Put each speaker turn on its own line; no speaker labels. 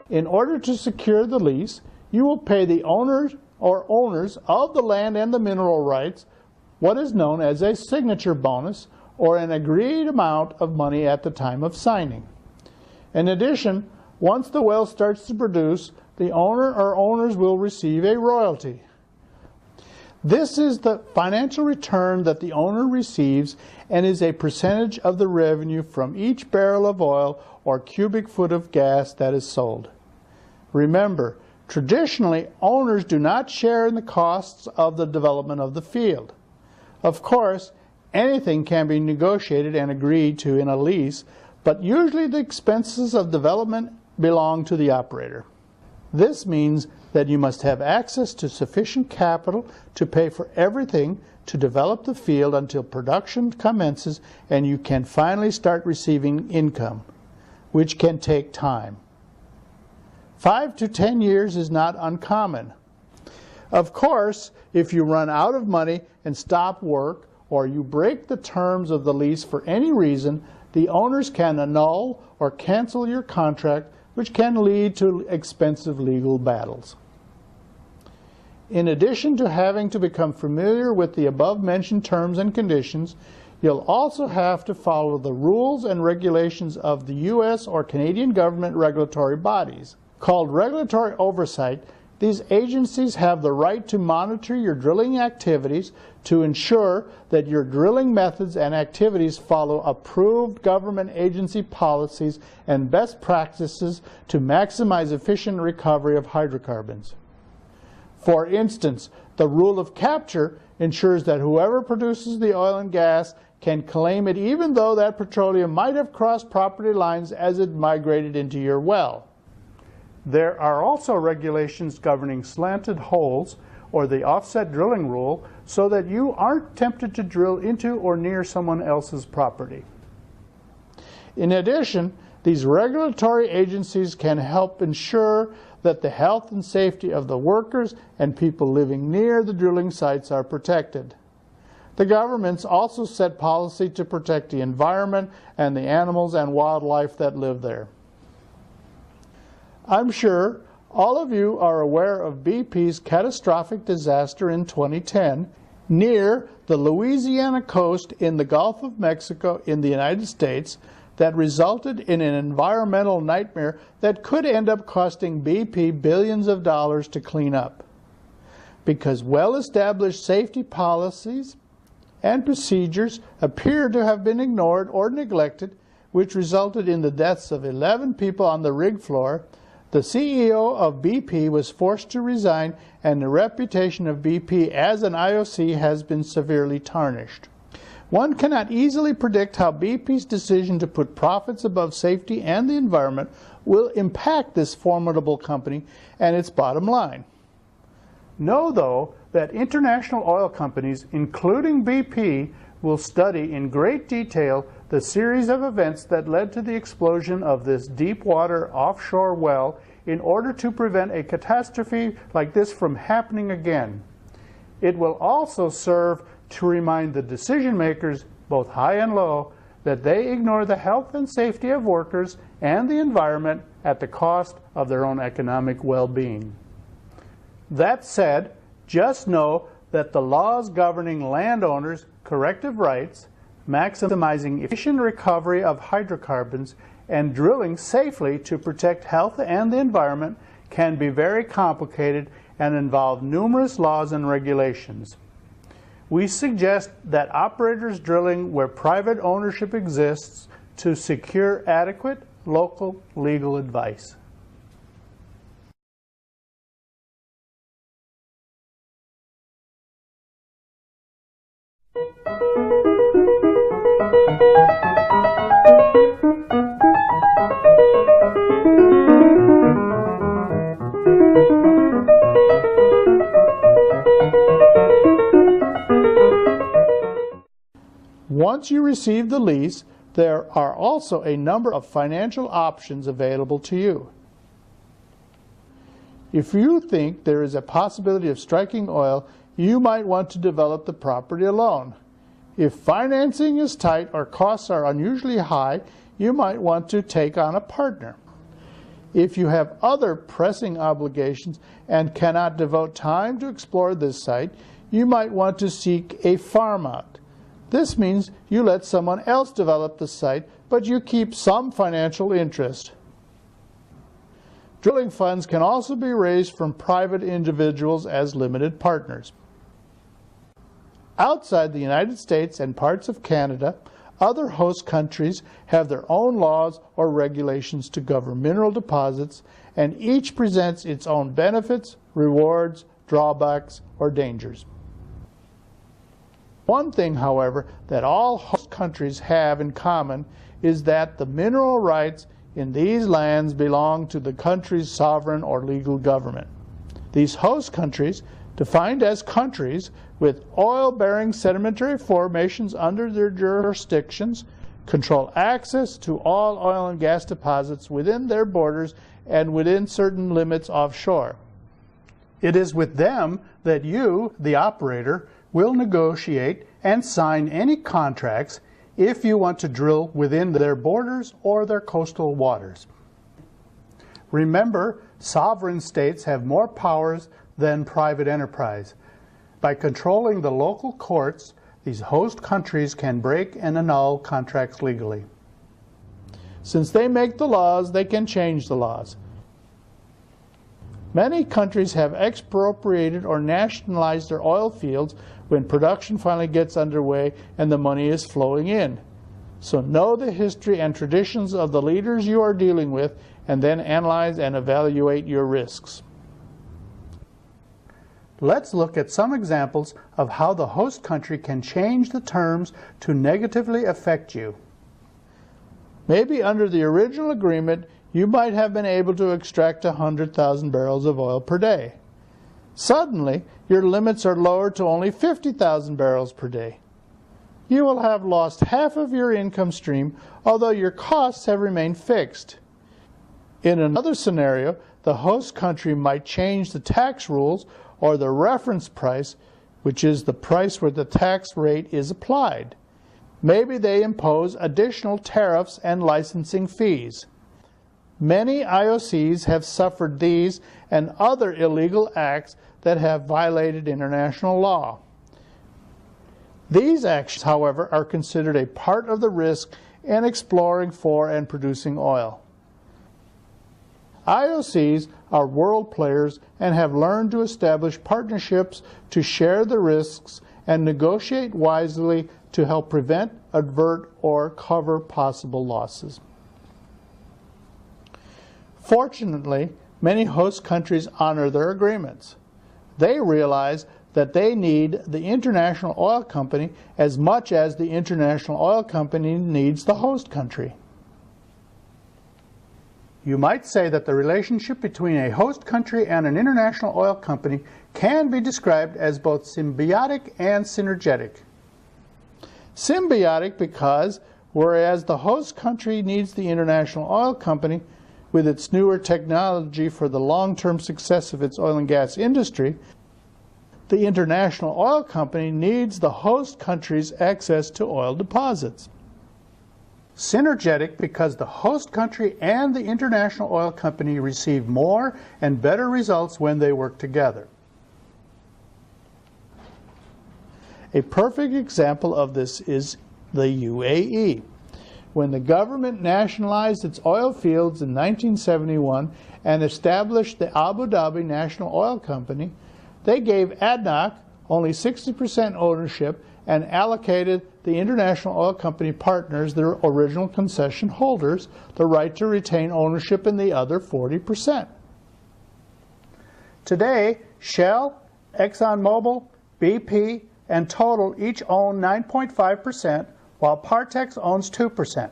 In order to secure the lease, you will pay the owners or owners of the land and the mineral rights what is known as a signature bonus, or an agreed amount of money at the time of signing. In addition, once the well starts to produce, the owner or owners will receive a royalty. This is the financial return that the owner receives and is a percentage of the revenue from each barrel of oil or cubic foot of gas that is sold. Remember, traditionally, owners do not share in the costs of the development of the field. Of course, anything can be negotiated and agreed to in a lease, but usually the expenses of development belong to the operator. This means that you must have access to sufficient capital to pay for everything to develop the field until production commences and you can finally start receiving income, which can take time. 5 to 10 years is not uncommon. Of course, if you run out of money and stop work, or you break the terms of the lease for any reason, the owners can annul or cancel your contract, which can lead to expensive legal battles. In addition to having to become familiar with the above-mentioned terms and conditions, you'll also have to follow the rules and regulations of the U.S. or Canadian government regulatory bodies. Called regulatory oversight, these agencies have the right to monitor your drilling activities to ensure that your drilling methods and activities follow approved government agency policies and best practices to maximize efficient recovery of hydrocarbons. For instance, the rule of capture ensures that whoever produces the oil and gas can claim it even though that petroleum might have crossed property lines as it migrated into your well. There are also regulations governing slanted holes, or the offset drilling rule, so that you aren't tempted to drill into or near someone else's property. In addition, these regulatory agencies can help ensure that the health and safety of the workers and people living near the drilling sites are protected. The governments also set policy to protect the environment and the animals and wildlife that live there. I'm sure all of you are aware of BP's catastrophic disaster in 2010 near the Louisiana coast in the Gulf of Mexico in the United States that resulted in an environmental nightmare that could end up costing BP billions of dollars to clean up. Because well-established safety policies and procedures appear to have been ignored or neglected, which resulted in the deaths of 11 people on the rig floor, the CEO of BP was forced to resign, and the reputation of BP as an IOC has been severely tarnished. One cannot easily predict how BP's decision to put profits above safety and the environment will impact this formidable company and its bottom line. Know, though, that international oil companies, including BP, will study in great detail the series of events that led to the explosion of this deep-water offshore well in order to prevent a catastrophe like this from happening again. It will also serve to remind the decision makers, both high and low, that they ignore the health and safety of workers and the environment at the cost of their own economic well-being. That said, just know that the laws governing landowners' corrective rights, maximizing efficient recovery of hydrocarbons, and drilling safely to protect health and the environment can be very complicated and involve numerous laws and regulations. We suggest that operators drilling where private ownership exists to secure adequate local legal advice. Once you receive the lease, there are also a number of financial options available to you. If you think there is a possibility of striking oil, you might want to develop the property alone. If financing is tight or costs are unusually high, you might want to take on a partner. If you have other pressing obligations and cannot devote time to explore this site, you might want to seek a farm out. This means you let someone else develop the site, but you keep some financial interest. Drilling funds can also be raised from private individuals as limited partners. Outside the United States and parts of Canada, other host countries have their own laws or regulations to govern mineral deposits, and each presents its own benefits, rewards, drawbacks, or dangers. One thing, however, that all host countries have in common is that the mineral rights in these lands belong to the country's sovereign or legal government. These host countries, defined as countries with oil-bearing sedimentary formations under their jurisdictions, control access to all oil and gas deposits within their borders and within certain limits offshore. It is with them that you, the operator, will negotiate and sign any contracts if you want to drill within their borders or their coastal waters. Remember, sovereign states have more powers than private enterprise. By controlling the local courts, these host countries can break and annul contracts legally. Since they make the laws, they can change the laws. Many countries have expropriated or nationalized their oil fields when production finally gets underway and the money is flowing in. So know the history and traditions of the leaders you are dealing with, and then analyze and evaluate your risks. Let's look at some examples of how the host country can change the terms to negatively affect you. Maybe under the original agreement, you might have been able to extract 100,000 barrels of oil per day. Suddenly, your limits are lowered to only 50,000 barrels per day. You will have lost half of your income stream, although your costs have remained fixed. In another scenario, the host country might change the tax rules or the reference price, which is the price where the tax rate is applied. Maybe they impose additional tariffs and licensing fees. Many IOCs have suffered these and other illegal acts that have violated international law. These actions, however, are considered a part of the risk in exploring for and producing oil. IOCs are world players and have learned to establish partnerships to share the risks and negotiate wisely to help prevent, avert, or cover possible losses. Fortunately, many host countries honor their agreements. They realize that they need the International Oil Company as much as the International Oil Company needs the host country. You might say that the relationship between a host country and an international oil company can be described as both symbiotic and synergetic. Symbiotic because, whereas the host country needs the International Oil Company with its newer technology for the long-term success of its oil and gas industry, the International Oil Company needs the host country's access to oil deposits. Synergetic because the host country and the International Oil Company receive more and better results when they work together. A perfect example of this is the UAE. When the government nationalized its oil fields in 1971 and established the Abu Dhabi National Oil Company, they gave ADNOC only 60% ownership and allocated the International Oil Company partners, their original concession holders, the right to retain ownership in the other 40%. Today, Shell, ExxonMobil, BP, and Total each own 9.5%, while Partex owns 2%.